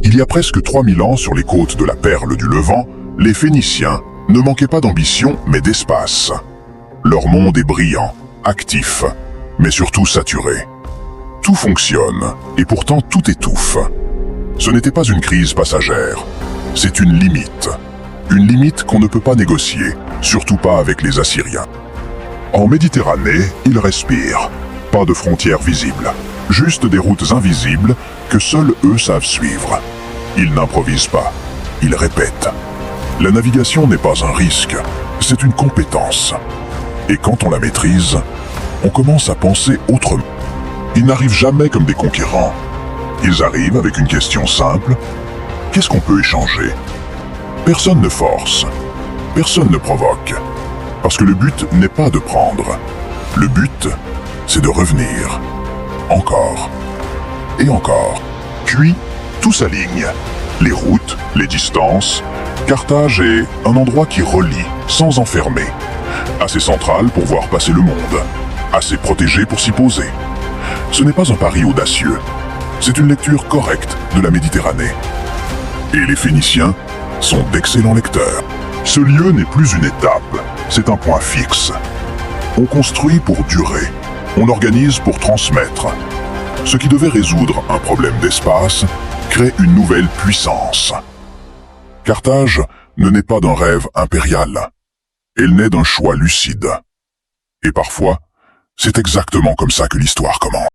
Il y a presque 3000 ans, sur les côtes de la Perle du Levant, les Phéniciens ne manquaient pas d'ambition, mais d'espace. Leur monde est brillant, actif, mais surtout saturé. Tout fonctionne, et pourtant tout étouffe. Ce n'était pas une crise passagère, c'est une limite. Une limite qu'on ne peut pas négocier, surtout pas avec les Assyriens. En Méditerranée, ils respirent. Pas de frontières visibles, juste des routes invisibles que seuls eux savent suivre. Ils n'improvisent pas, ils répètent. La navigation n'est pas un risque, c'est une compétence. Et quand on la maîtrise, on commence à penser autrement. Ils n'arrivent jamais comme des conquérants. Ils arrivent avec une question simple. Qu'est-ce qu'on peut échanger? Personne ne force, personne ne provoque. Parce que le but n'est pas de prendre. Le but, c'est de revenir. Encore. Et encore. Puis, tout s'aligne. Les routes, les distances. Carthage est un endroit qui relie, sans enfermer. Assez central pour voir passer le monde. Assez protégé pour s'y poser. Ce n'est pas un pari audacieux. C'est une lecture correcte de la Méditerranée. Et les Phéniciens sont d'excellents lecteurs. Ce lieu n'est plus une étape, c'est un point fixe. On construit pour durer, on organise pour transmettre. Ce qui devait résoudre un problème d'espace crée une nouvelle puissance. Carthage ne naît pas d'un rêve impérial, elle naît d'un choix lucide. Et parfois, c'est exactement comme ça que l'histoire commence.